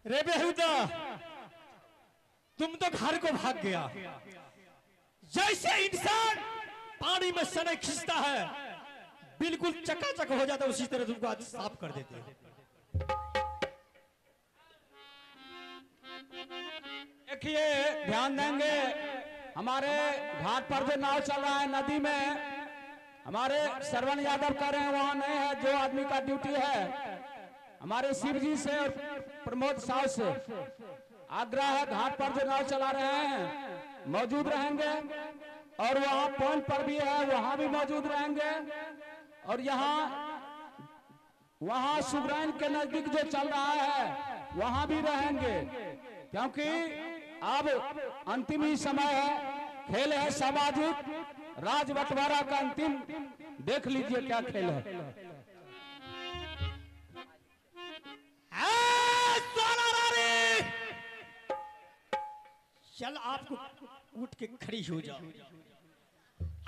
रे बेहुदा, तुम तो घर को भाग गया। जैसे इंसान पानी में सने खींचता है, बिल्कुल चकाचक हो जाता है, उसी तरह तुमको आज साफ कर देते हैं। देखिए, ध्यान देंगे, हमारे घाट पर जो नाव चल रहा है नदी में, हमारे श्रवण यादव कर रहे हैं, वहां नहीं है। जो आदमी का ड्यूटी है, हमारे शिव जी से और प्रमोद साहु से आग्रह है, घाट पर जो नाव चला रहे हैं मौजूद रहेंगे, और वहां पॉइंट पर भी है, वहां भी मौजूद रहेंगे, और वहां सुगराइन के नजदीक जो चल रहा है वहां भी रहेंगे, क्योंकि अब अंतिम ही समय है। खेल है सामाजिक राज बंटवारा का अंतिम, देख लीजिए क्या खेल है। चल, आपको उठ के खड़ी हो जाओ।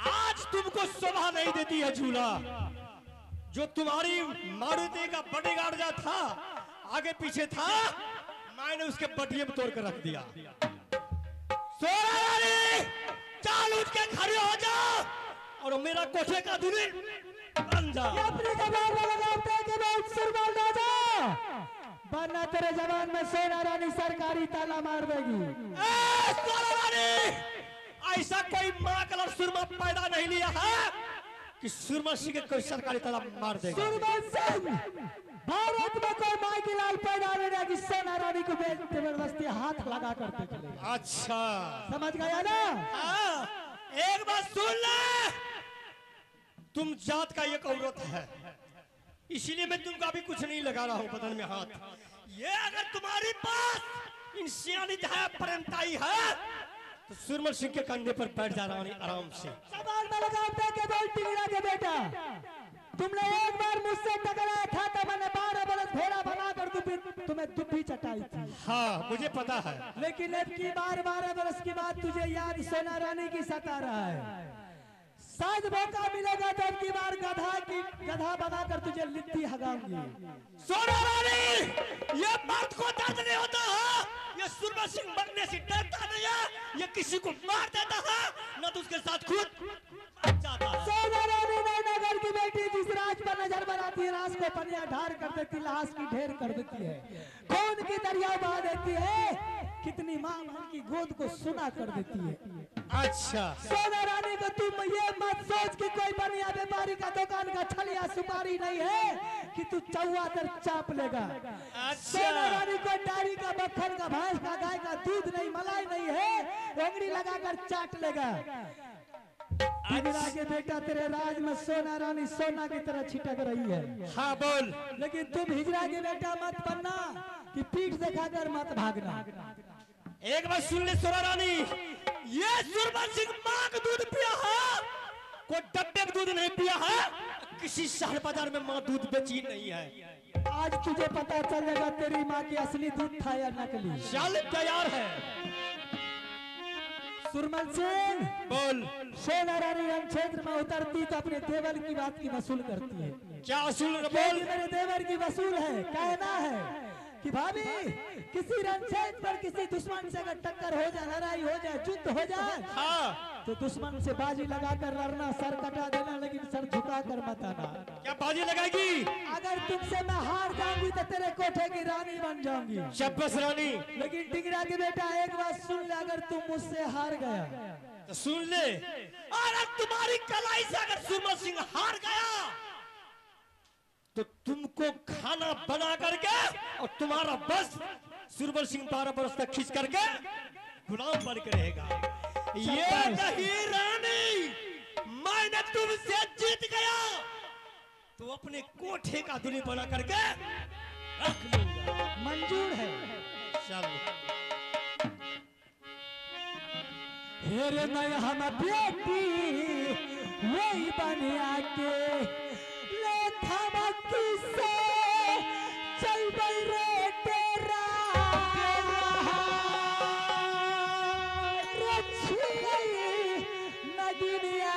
आज तुमको शोभा नहीं देती है झूला। जो तुम्हारी मारुति का बॉडीगार्ड जो था, आगे पीछे था, मैंने उसके बटिये में तोड़ कर रख दिया। चाल उठ के खड़े हो जाओ और मेरा कोठे का दूरी बन जाओ। अपनी जबान में लगाते के बाद सुरबाल राजा, वरना तेरे जबान में सोना रानी सरकारी ताला मार देगी। सोना रानी, ऐसा कोई माँ कलर सुरमा पैदा नहीं लिया है कि सुरमा सिंह के कोई सरकारी ताला मार देगा। सुरमा सिंह, भारत में कोई माँ की लाल पैदा नहीं रहा कि सोना रानी को जबरदस्ती हाथ लगा करते चले। अच्छा, समझ गया ना? हाँ, एक बात सुन ले, तुम जात का एक औरत है, इसीलिए मैं तुमको अभी कुछ नहीं लगा रहा हूँ बदन में हाथ। ये अगर तुम्हारे पास इंसानियत है, परमताई है, तो सुरमल सिंह के कंधे पर बैठ जा रहा हूँ आराम से। सवाल में लगाते के बोल टिंगड़ा के बेटा, तुमने एक बार मुझसे टकराया था तो मैंने 12 बरस भेड़ा बनाकर तुम्हें दुब्बी चटाई थी। हाँ, मुझे पता है। लेकिन अब की बार 12 बरस के बाद तुझे याद सोना रानी की सता रहा है। शायद मौका मिलेगा तो अब की बार गधा बनाकर तुझे लिट्टी हगाऊंगी। सोना रानी, ये मर्द को दर्द नहीं होता है, ये सुरमा सिंह मरने से डरता नहीं है, ये किसी को मार देता है, न तो उसके साथ खुद जाता है। सोना रानी नगर की बेटी जिस राज पर नजर बनाती है, राज को पनिया ढार कर देती, लाश की ढेर कर देती है, खून की दरिया बहा देती है, कितनी माँ की गोद को सुना कर देती है। अच्छा, सोना रानी को तुम ये मत सोच कि कोई बनिया व्यापारी का दुकान का छलिया सुपारी नहीं है कि तू चौवातर चाप लेगा। अच्छा। सोना रानी को डायरी का, मक्खन का, भैंस का, गाय का दूध नहीं, मलाई नहीं है, उंगली लगाकर चाट लेगा। हिजरा के बेटा, तेरे राज में सोना रानी सोना की तरह छिटक रही है। हाँ बोल। लेकिन तुम हिजरा के बेटा मत बनना कि पीठ दिखाकर मत भागना। एक बार सुन ले सोना रानी, ये सुरमा सिंह माँ का दूध पिया है, कोई डब्बे का दूध नहीं पिया है, किसी शहर बाजार में माँ दूध बेची नहीं है। आज तुझे पता चलेगा तेरी माँ की असली दूध था या नकली। चल, तैयार है। सुरमल सिंह बोल। सोना रानी रण क्षेत्र में उतरती तो अपने देवर की बात की वसूल करती है। क्या वसूल? बोल। मेरे देवर की वसूल है, कहना है कि भाभी किसी रणक्षेत्र पर किसी दुश्मन से अगर टक्कर हो जाए, लड़ाई हो जाए, युद्ध हो जाए, हाँ, तो दुश्मन से बाजी लगाकर लड़ना, सर कटा देना, लेकिन सर झुकाकर मत आना। क्या बाजी लगाएगी? अगर तुमसे मैं हार जाऊंगी तो तेरे कोठे की रानी बन जाऊंगी। शब्बस रानी। लेकिन टिंगरा के बेटा एक बात सुन ले, अगर तुम मुझसे हार गया तो सुन ले, अगर तुम्हारी कलाई से अगर सुरमा सिंह हार गया तो तुमको खाना बना करके और तुम्हारा बस सुरबल सिंह 12 बरस तक खींच करके गुलाम बन के रहेगा। ये नहीं रानी, मैंने तुमसे जीत गया तो अपने कोठे का दूरी बना करके रख लूंगा। मंजूर है। चल। हेरे मैं हम बेटी वही बनिया के ले थमकी से चल बल रे तेरा नगिनिया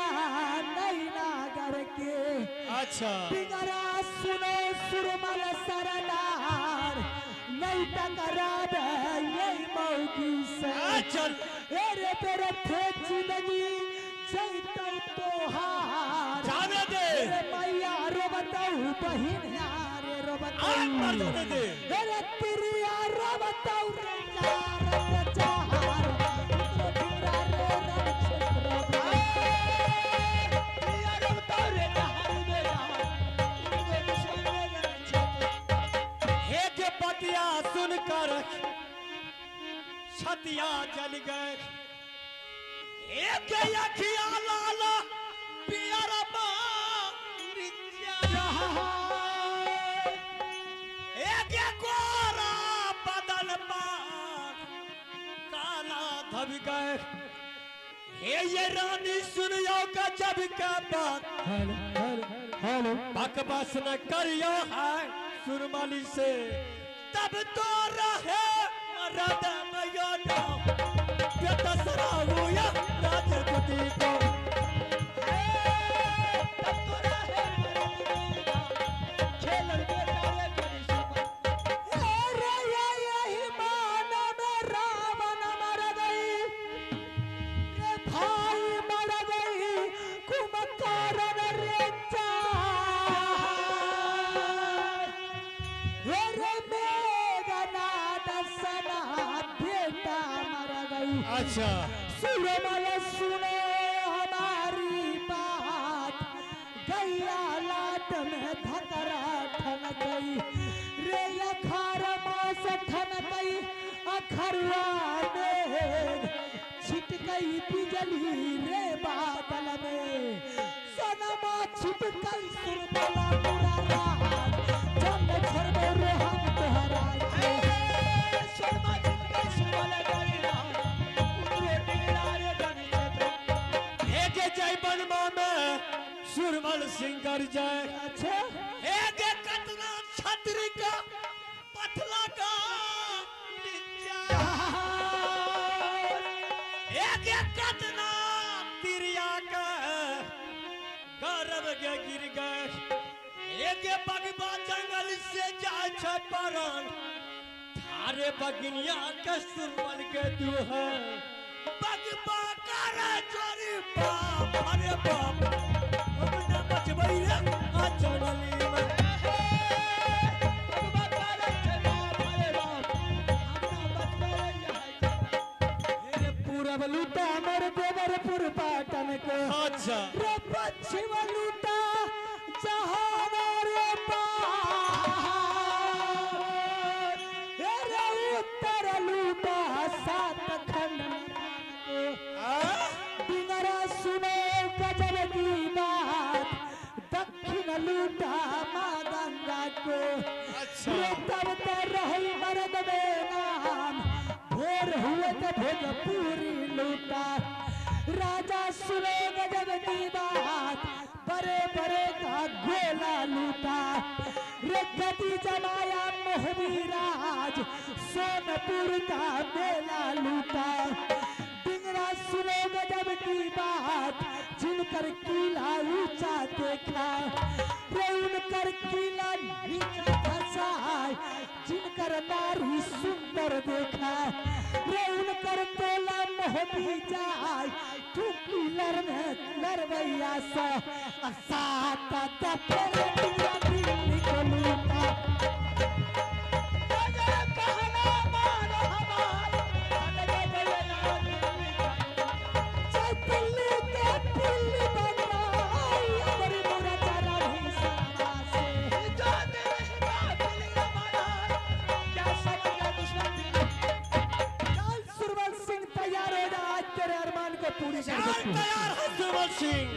नहीं नागर के। अच्छा, बिगड़ा सुनो सुरमल सरदार नहीं नहीं टकरा दे ये मौकी से चल अरे तेरे थे जिंदगी जैतौ तोहार जाने दे मैया रो बताऊ बहिन यार रो आग पर बताऊ जाने दे अरे तिरिया रो बताऊ रे यार चार इतरो ढिमरा रे रब क्षेत्र तिरिया रो बताऊ रे यार रे यार इतरो विश्व रे क्षेत्र हे के पतिया सुनकर छतिया जल गए एक अखिया लाल पियर एक गोरा बदन पर काला धब गए हे ये रानी सुनियो का जब का बात हेलो बकवास न करियो है सुरमली से तब तो रहे रदमयो बेतसरा हुआ राजपति को तब तो रहे खेल बेचारे करी सब अरे यही मान में रावण मर गई रे भाई मर गई कुंभकर्ण रे रे मेघनाद सना बेटा मर गई अच्छा सुरमल सुनो हमारी बात गैया लाट में धकरा ठन गई रे अखार मास ठन गई अखरुआ में छिट गई बिजली रे बादल में सोनमा छिट गई सुरमला मुरारा जब छोड़ रे हम तोहरा सोनमा छिट गई सुरमला मुरारा जय बनमा में सुरमल सिंह कर जय अच्छा एक कतना छतरी का पथला का एक कतना तिरिया का गौरव के गिर गए एक बगबा जंगल से जाए छ परन थारे बगिनिया के सुरमल के दुह बगबा कर चोरी बाप अरे बाप हम न बचबई रे आ चनली में बगबा कर चोरी अरे बाप हम न बचबई रे पूरब लूटा मर देवरपुर पाटन को अच्छा रे पश्चिम लूटा जहान रे पार रे उत्तर लूटा सात खंड को बिनरा सुनो गजब की बात दक्षिण लूटा माँ गंगा को अच्छा तब तो रही मर्द में नाम भोर हुए तो भोजपुरी लूटा राजा सुनो गजब की बात बड़े बड़े का गोला लूटा रे गति जमाया मोहनी राज सोनपुर का मेला लूटा डिंगरा सुनो गजब की बात जिनकर किला ऊंचा देखा रे उनकर किला नीचा धसा जिनकर नारी सुंदर देखा रे उनकर तोला मोहनी जाय तू किलर में लड़वैया सा सात दफर दिल्ली को लूटा पूरी तैयार है सुरमल सिंह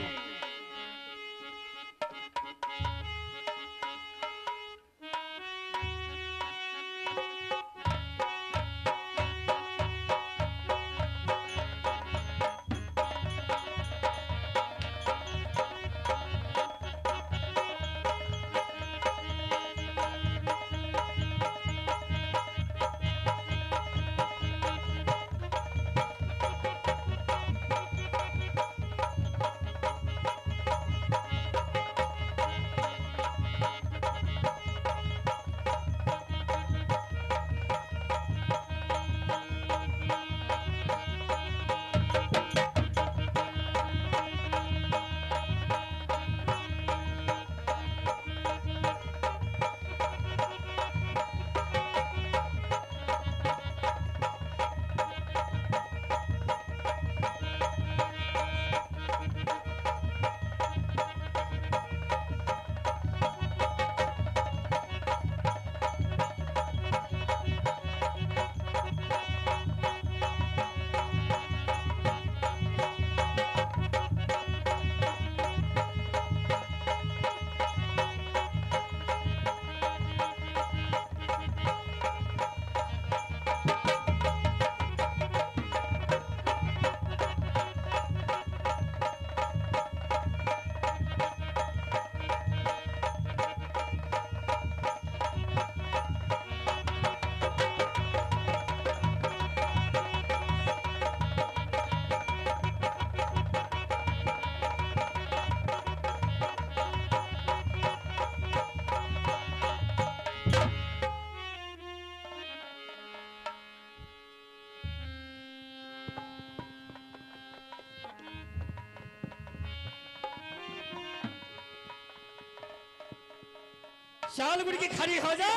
चाल गुड़ की खड़ी हो जा।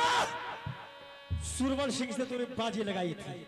सुरवल सिंह से तूने बाजी लगाई थी।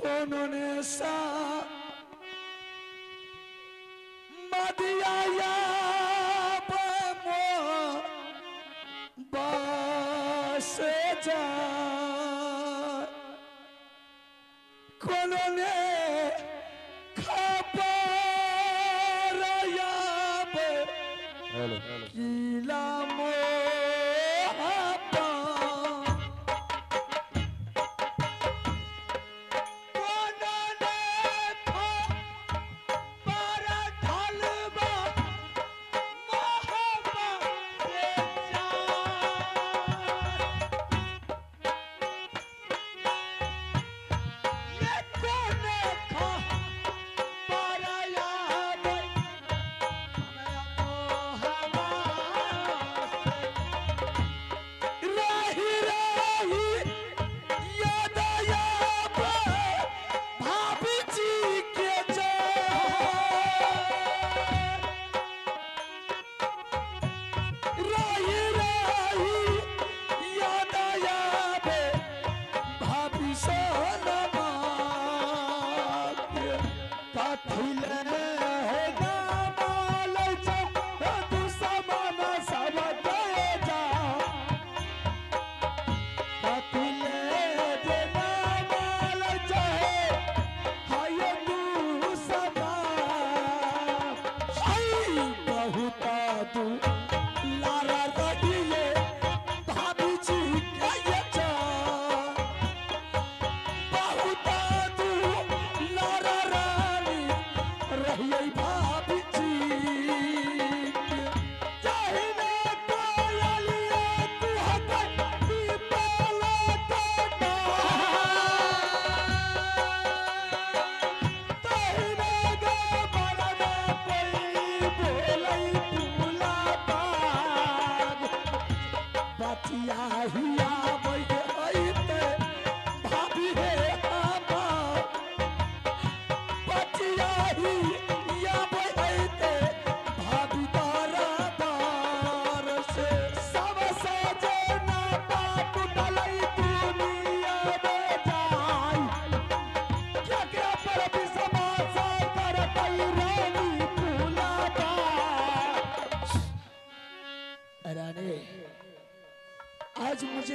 उन्होंने सा मदिया बस जा कोनोने खबर याब किला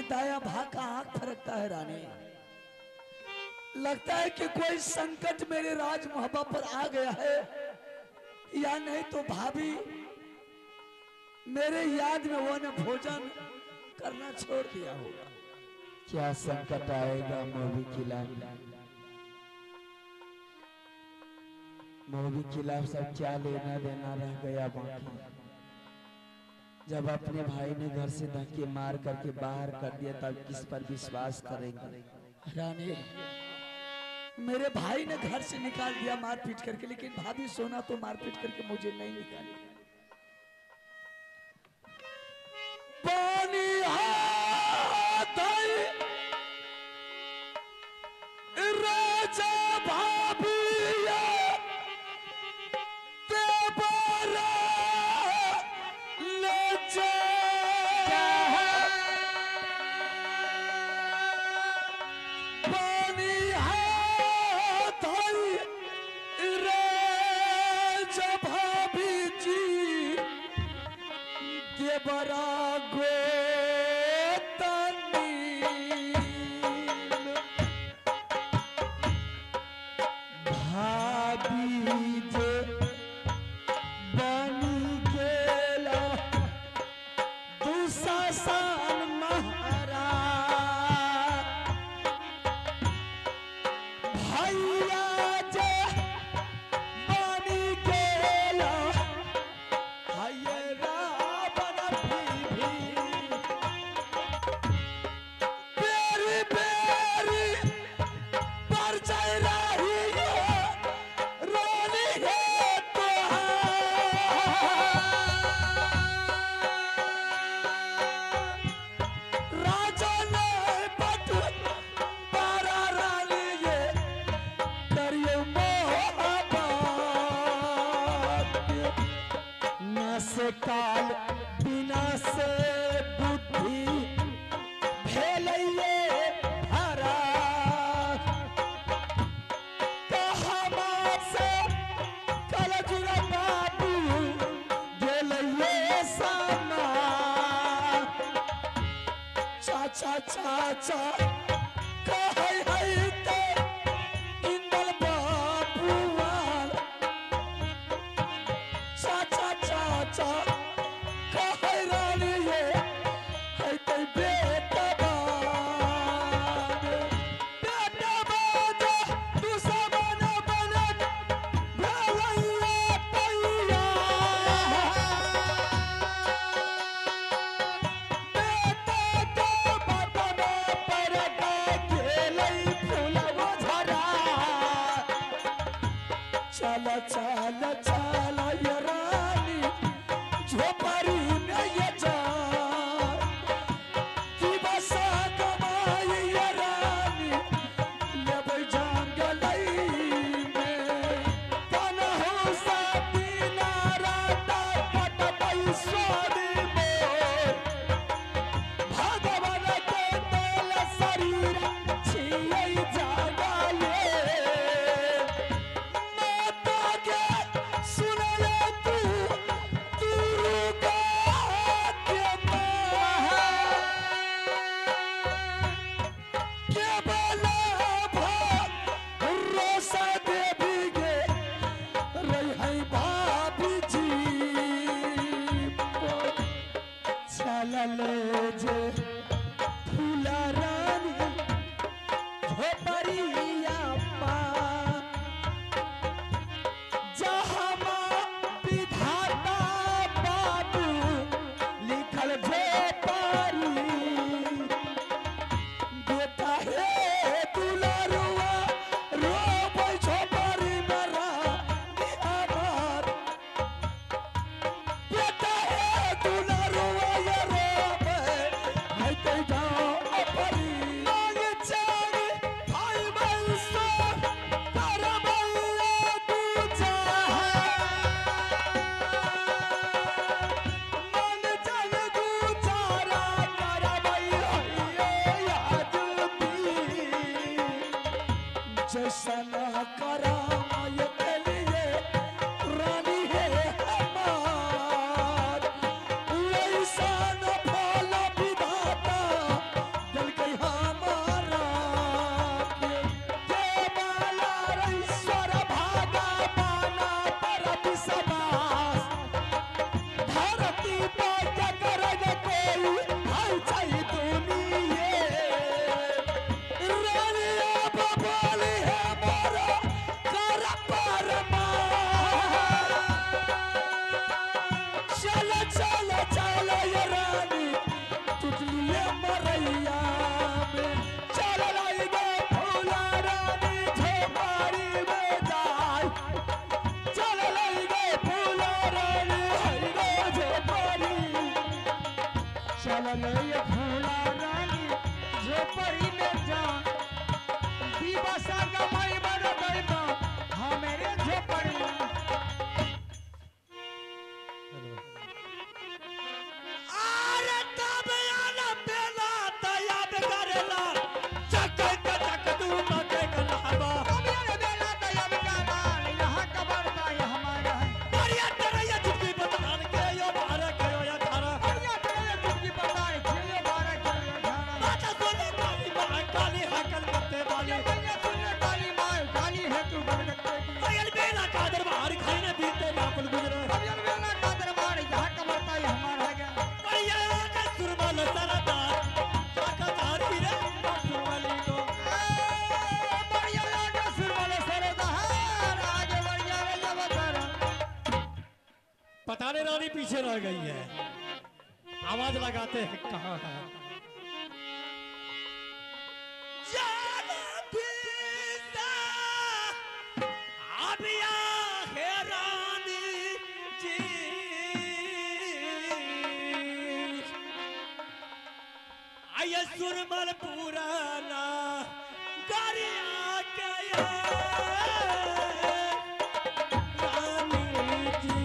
दाया भाग का आंख फरकता है रानी। लगता है कि कोई संकट मेरे राज मोहब्बा पर आ गया है, या नहीं तो भाभी मेरे याद में वो ने भोजन करना छोड़ दिया होगा। क्या संकट आएगा मोहब्बी खिलाफ, मोहब्बी खिलाफ सब क्या लेना देना रह गया बाकी। जब अपने भाई ने घर से धक्के मार करके बाहर कर दिया तब किस पर विश्वास करेंगे। रानी मेरे भाई ने घर से निकाल दिया मार पीट करके, लेकिन भाभी सोना तो मार पीट करके मुझे नहीं निकाली। पानी हाथ राजा भाभी बड़ा भाभी जे बनी गेला दुशासन महाराज, भैया जे बनी गेला काल बिना से बुद्धि भेलैये भरा, कहमा से कलजुरा बाबू गेलैये सामा। चाचा चाचा कहै है ते इंदल बाबूआल, चाचा चाचा कहै रानी ये है ते बेटा बाज तू समान बनत भलैया पैया, बेटा तो बटन पर गेलै फूलवा झरा। चल चल चल ये रानी झोपड़ी में ये जा कि बसा कमाई ये रानी लेबै जंगलई में, कनहु सा बिना रात कटबै सोनी मोर, भगवान के देल शरीर छियै जंगले। चलले जे फूला रानी झोपड़िया पा, जहाँ विधाता बाबू लिखल झोपड़ी, बेटा हे दुलारुआ रोबै झोपड़ी में रानी हमार, बेटा हे दुलारुआ ये रोबै है ते गाँव अपरी। मांग चारी भाई बंसो करबैया दूजा, मन जल गुजारा करबै हैया यादुती, जैसन कराम के लिए रानी है हमार, वैसन फल विधाता ये फूला रानी झोपड़ी में जा दिवसा गमाई बड़ गईबा हमारे झोपड़ी में अरे तब आना बेला तैयार करेला चक चक तू मके कलहबा तब ये बेला तैयार करना यहाँ कबर का ये हमारा है बढ़िया तरैया चुटकी बता के यो मारे गयो या थारा बढ़िया तरह चुटकी बताए खेले बारे खेले जाना बात सुने काली मां काली हकल करते वाली बढ़िया सुनने काली माँ काली है तू बरगट्टे की अयल बेला का दरबार खाने बीते नापल गुजरे तब ये बेला का दरबार यहाँ कबर का ये हमारा है बढ़िया के सुरमल सरदा चाका धारी रे सुरमली को बढ़िया लागे सुरमल सरदा आगे बढ़िया रे जबतर पता नहीं रानी पीछे रह गई है आवाज लगाते हैं कहाँ है जाना पीता अबिया है रानी जी आये सुरमल पुराना गरिया के रानी जी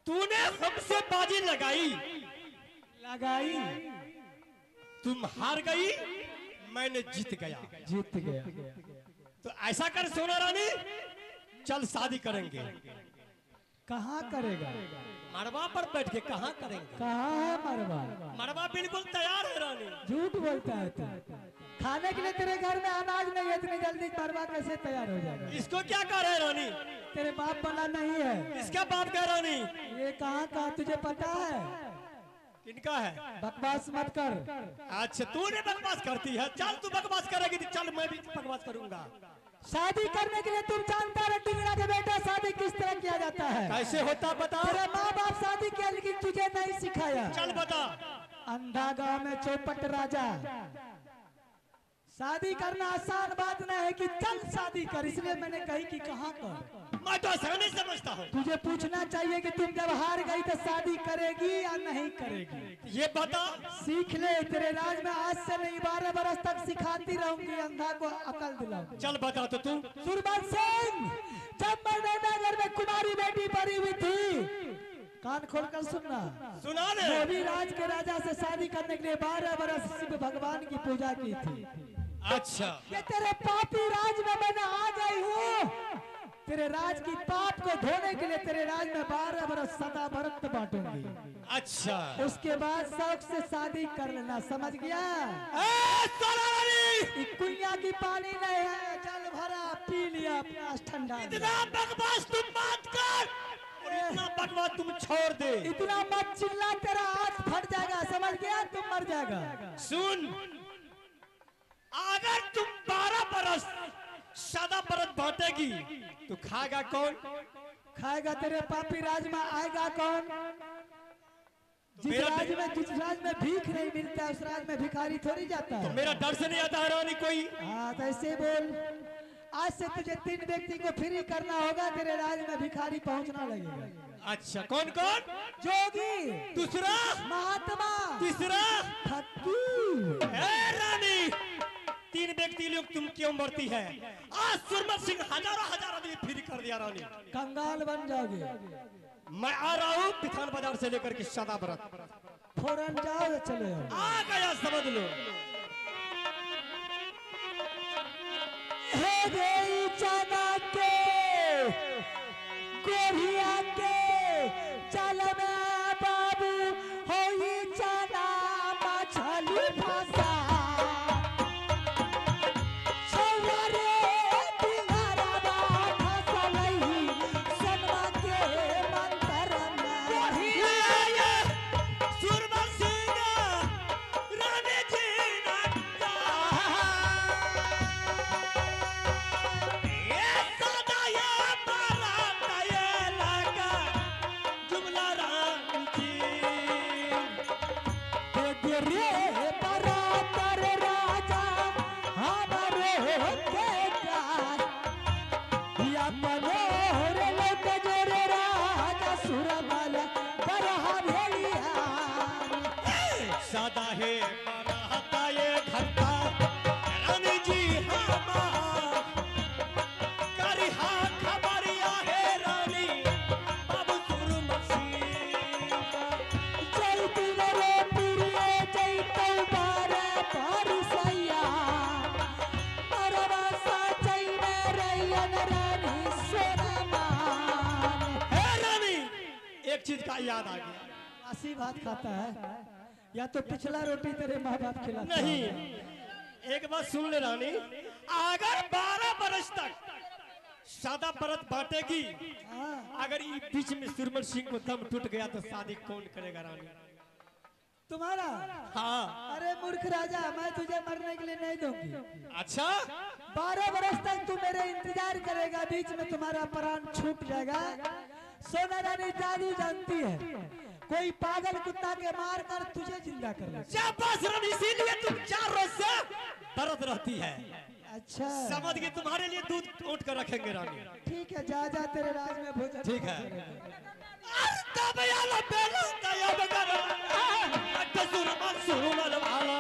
तूने हमसे बाजी लगाई लगाई तुम हार गई मैंने जीत गया जीत गया तो ऐसा कर सोना रानी चल शादी करेंगे कहाँ करेगा मड़वा पर बैठ के कहाँ करेंगे कहाँ है मरवा मड़वा बिल्कुल तैयार है रानी झूठ बोलता है तू खाने के लिए तेरे घर में अनाज नहीं है इतनी जल्दी मरवा कैसे तैयार हो जाएगा इसको क्या कह रहे रानी तेरे बाप वाला नहीं है इसका बाप कह रानी ये कहाँ का तुझे पता है किनका है बकवास मत कर अच्छा तूने बकवास करती है चल तू बकवास करेगी तो चल मैं भी बकवास करूंगा शादी करने के लिए तुम जानता है टिंगड़ा के बेटा शादी किस तरह किया जाता है कैसे होता बता तेरे माँ बाप शादी किया लेकिन तुझे नहीं सिखाया चल बता अंधा गांव में चौपट राजा शादी करना आसान बात नहीं है कि चल शादी कर इसलिए मैंने कही कि कहाँ कर मैं तो ऐसा नहीं समझता हूँ तुझे पूछना चाहिए कि तुम जब हार गई तो शादी करेगी या नहीं करेगी ये बता सीख ले तेरे राज में आज से नहीं 12 बरस तक सिखाती रहूंगी अंधा को अकल दिलाऊंगी चल बता तो तू सुरबल सिंह जब मैं नैनागढ़ में कुमारी बेटी पड़ी हुई थी कान खोल कर सुनना सुना ले मोदी राज के राजा से शादी करने के लिए 12 बरस शिव भगवान की पूजा की थी अच्छा ये तेरे पापी राज में मैंने आ गई हूँ तेरे राज की पाप को धोने के लिए तेरे राज में 12 बरस सदा भरत बांटूंगी अच्छा उसके बाद शौक से शादी कर लेना समझ गया कुइया की पानी नहीं है जल भरा पी लिया प्यास ठंडा इतना बकवास तुम मत कर और इतना बकवास तुम छोड़ दे इतना मत चिल्ला तेरा हाथ फट जाएगा समझ गया तुम मर जाएगा सुन अगर तुम 12 बरस सदा बरस बांटेगी तो खाएगा कौन खाएगा तेरे पापी राज में आएगा कौन जिस राज में भीख नहीं मिलता उस राज में भिखारी थोड़ी जाता है मेरा डर से नहीं आता है रानी कोई हाँ तो ऐसे बोल आज से तुझे 3 व्यक्ति को फ्री करना होगा तेरे राज में भिखारी पहुंचना लगेगा अच्छा कौन कौन जोगी दूसरा महात्मा तीसरा फकीर रानी 3 व्यक्ति लोग तुम क्यों मरती है आज सुरमत सिंह हजारों हजार आदमी फ्री कर दिया रानी कंगाल बन जाओगे मैं आ रहा हूँ पिथान बाजार से लेकर के सदा बरत फौरन जाओ चले आ गया समझ लो हे गई चना के गोरिया के चल में बाबू होई चना मछली फंसा सवारे दिलरवा फसलई सोनवा के मंतर में सुरमा सिंह रानी जी नंदा ये सदा ये बारात ये लगा जुमला रानी जी रे बरातर राजा हमारे के गाय या मनोहर लोक जोरे राजा सुरमल बरहा भेलिया सदा है बारात ये घंटा रानी जी हमार करिहा खबरिया है रानी बाबू सुरमा सिंह जैती रे प्रिय जैतौ बारे परिसैया परवासा चैने रैयन रानी सोनामान हे रानी एक चीज का याद आ गया बासी भात खाता है या तो पिछला रोटी तेरे माँ बाप खिलाता नहीं है। एक बात सुन ले रानी अगर 12 बरस तक सादा परत बांटेगी हाँ, अगर ये बीच में सुरमन सिंह को दम टूट गया तो शादी कौन करेगा रानी तुम्हारा हाँ अरे मूर्ख राजा मैं तुझे मरने के लिए नहीं दूंगी अच्छा 12 बरस तक तू मेरे इंतजार करेगा बीच में तुम्हारा प्राण छूट जाएगा सोना रानी जादू जानती है कोई पागल कुत्ता के मार कर तुझे जिंदा कर ले शाबाश रानी इसीलिए तुम 4 रोज से दर्द रहती है अच्छा समझ गए तुम्हारे लिए दूध ओट कर रखेंगे रानी ठीक है जा जा तेरे राज में भोजन ठीक है तब याला बेला तब कर सुरमन सुरमन वाला